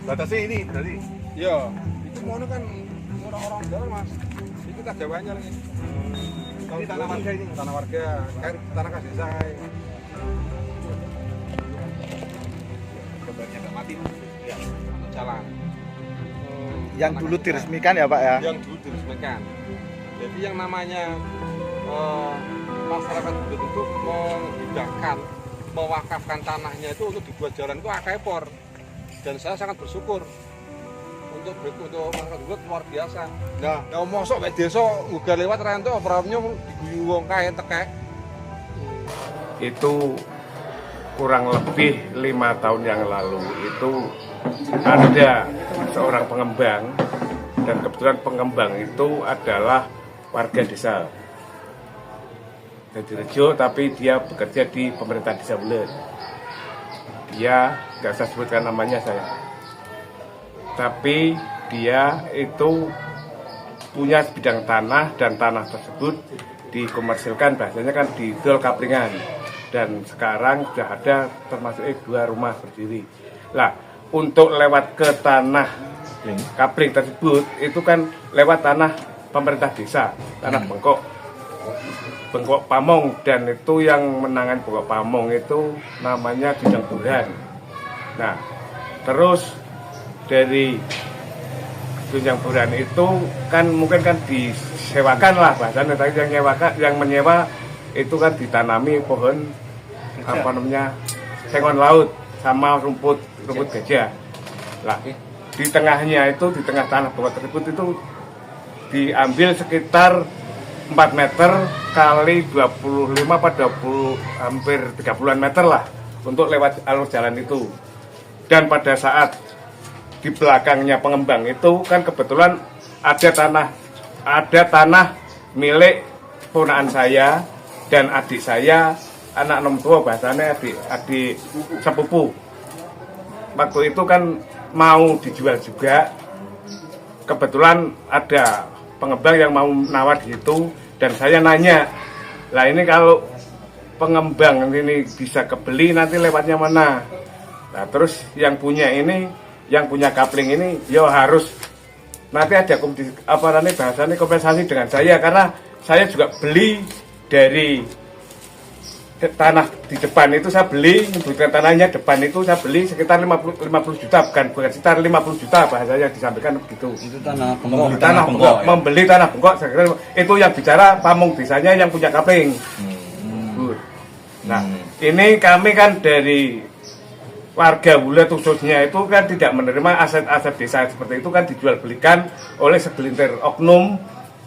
batasnya ini berarti. Iya, itu mau kan orang-orang jalan mas. Ini kita jawanya lagi. Ini tanah warga ini. Tanah warga, kan tanah kas desa. Gambarnya nggak mati. Ya. Untuk jalan. Yang dulu diresmikan ya Pak ya? Yang dulu diresmikan. Jadi yang namanya masyarakat itu menghidangkan, mewakafkan tanahnya itu untuk dibuat jalan itu akepor. Dan saya sangat bersyukur untuk masyarakat itu luar biasa. Nah, kalau mosok mek desa uga lewat rento operatornya diguyu wong kae tekek. Itu kurang lebih 5 tahun yang lalu itu ada seorang pengembang, dan kebetulan pengembang itu adalah warga desa Jatirejo, tapi dia bekerja di pemerintah desa Wulet. Dia nggak saya sebutkan namanya saya, tapi dia itu punya sebidang tanah, dan tanah tersebut dikomersilkan, bahasanya kan dijual kaplingan, dan sekarang sudah ada termasuk 2 rumah berdiri. Lah, untuk lewat ke tanah kapling tersebut itu kan lewat tanah pemerintah desa, tanah Bengkok Pamong, dan itu yang menangan Bengkok Pamong itu namanya Bidang Burhan. Nah, terus dari Bidang Burhan itu kan mungkin kan disewakan lah bahasanya, tapi yang menyewa itu kan ditanami pohon apa namanya sengon laut sama rumput gajah. Lah, di tengahnya itu, di tengah tanah bawah tersebut itu diambil sekitar 4 meter kali 25 pada 20, hampir 30-an meter lah untuk lewat alur jalan itu. Dan pada saat di belakangnya pengembang itu kan kebetulan ada tanah milik ponakan saya dan adik saya, anak nom tua bahasanya adik sepupu. Waktu itu kan mau dijual juga, kebetulan ada pengembang yang mau nawar di situ, dan saya nanya, lah ini kalau pengembang ini bisa kebeli nanti lewatnya mana? Nah, terus yang punya kapling ini, ya harus nanti ada kompensasi dengan saya, karena saya juga beli dari tanah di depan itu, saya beli, bukan tanahnya depan itu saya beli sekitar 50 juta, bukan sekitar 50 juta bahasanya disampaikan begitu. Itu tanah Bengkok. Membeli tanah Bengkok, itu yang bicara Pamong desanya yang punya kapling. Nah, ini kami kan dari warga Wulet khususnya itu kan tidak menerima aset-aset desa seperti itu kan dijual belikan oleh segelintir oknum,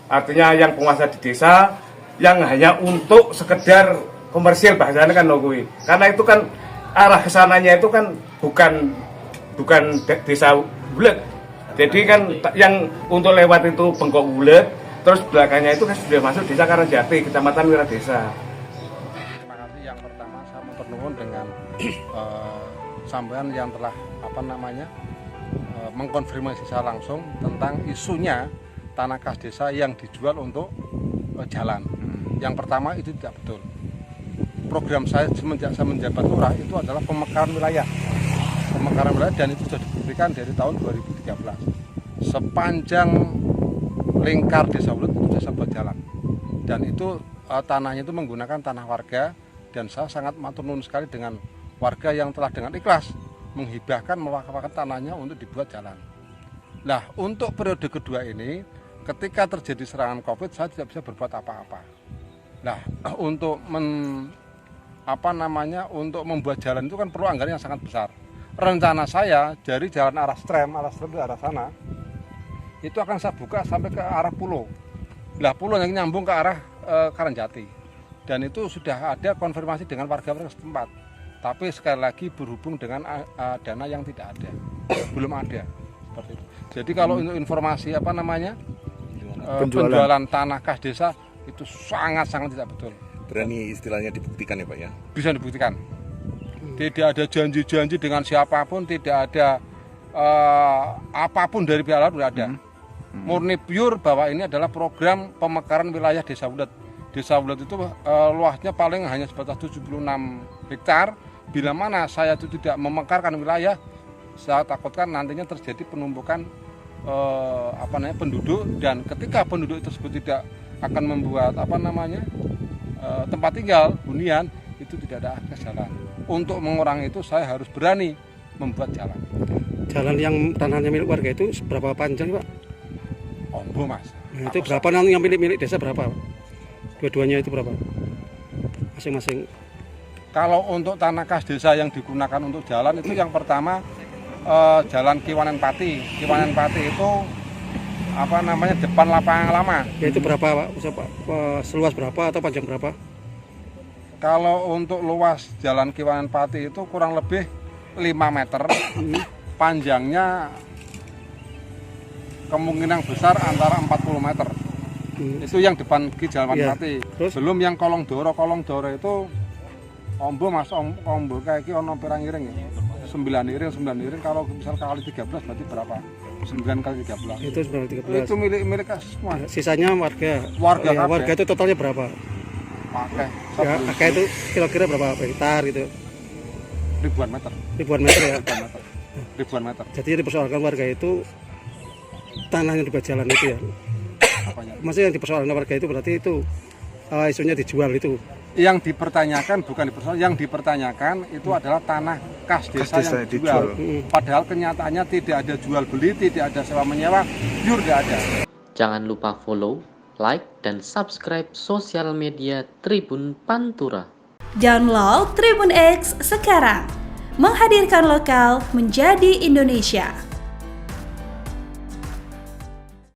artinya yang penguasa di desa yang hanya untuk sekedar komersil bahasanya kan nogui. Karena itu kan arah kesananya itu kan bukan desa Wulet. Jadi kan yang untuk lewat itu Bengkok Wulet, terus belakangnya itu kan sudah masuk desa Karangjati, Kecamatan Wiradesa. Terima kasih. Yang pertama saya mempernuwun dengan sampean yang telah mengkonfirmasi saya langsung tentang isunya tanah kas desa yang dijual untuk jalan. Yang pertama itu tidak betul. Program saya semenjak saya menjabat lurah itu adalah pemekaran wilayah, dan itu sudah dibuktikan dari tahun 2013. Sepanjang lingkar desa Wulet itu sudah buat jalan, dan itu tanahnya itu menggunakan tanah warga, dan saya sangat matur nuwun sekali dengan warga yang telah dengan ikhlas menghibahkan, mewakafkan tanahnya untuk dibuat jalan. Nah, untuk periode kedua ini, ketika terjadi serangan COVID, saya tidak bisa berbuat apa-apa. Nah, untuk untuk membuat jalan itu kan perlu anggaran yang sangat besar. Rencana saya dari jalan arah Strem di arah sana, itu akan saya buka sampai ke arah Pulau. Nah, Pulau yang nyambung ke arah Karangjati. Dan itu sudah ada konfirmasi dengan warga-warga setempat. Tapi sekali lagi berhubung dengan dana yang tidak ada, belum ada seperti itu. Jadi kalau untuk informasi penjualan tanah kas desa itu sangat-sangat tidak betul. Berani istilahnya dibuktikan ya Pak ya? Bisa dibuktikan. Tidak ada janji-janji dengan siapapun, tidak ada apapun dari pihak lain, tidak ada. Murni pure bahwa ini adalah program pemekaran wilayah desa Wulet. Desa Wulet itu luasnya paling hanya sebatas 76 hektar. Bila mana saya itu tidak memekarkan wilayah, saya takutkan nantinya terjadi penumpukan penduduk, dan ketika penduduk tersebut tidak akan membuat tempat tinggal hunian, itu tidak ada akses jalan. Untuk mengurangi itu saya harus berani membuat jalan. Jalan yang tanahnya milik warga itu seberapa panjang, Pak? Ombo, Mas. Nah, itu berapa yang milik desa berapa? Dua-duanya itu berapa? Masing-masing. Kalau untuk tanah kas desa yang digunakan untuk jalan itu yang pertama Jalan Kiwanen Pati. Kiwanen Pati itu depan lapangan lama. Ya itu berapa, Pak? Seluas berapa atau panjang berapa? Kalau untuk luas Jalan Kiwanen Pati itu kurang lebih 5 meter. Panjangnya kemungkinan besar antara 40 meter. Itu yang depan Ki Jalan Ya. Pati. Terus? Belum yang Kolong Doro itu ombo, Mas, ombo kayak iki ono pirang iring ya. 9 iring kalau misal kali 13 berarti berapa? 9 kali 13. Itu 913. Itu milik semua. Ya, sisanya warga. Warga Ya, kabeh. warga itu totalnya berapa? Pakai Ya, kakak itu kira-kira berapa hektar gitu? ribuan meter. Ribuan meter ya. Ribuan meter. Jadi yang dipersoalkan warga itu tanah yang dibuat jalan itu ya. Apanya? Maksudnya yang dipersoalkan warga itu berarti itu isunya dijual itu. Yang dipertanyakan bukan yang dipertanyakan itu adalah tanah kas desa yang dijual. Padahal kenyataannya tidak ada jual beli, tidak ada sewa menyewa, pure tidak ada. Jangan lupa follow, like, dan subscribe sosial media Tribun Pantura. Download Tribun X sekarang. Menghadirkan lokal menjadi Indonesia.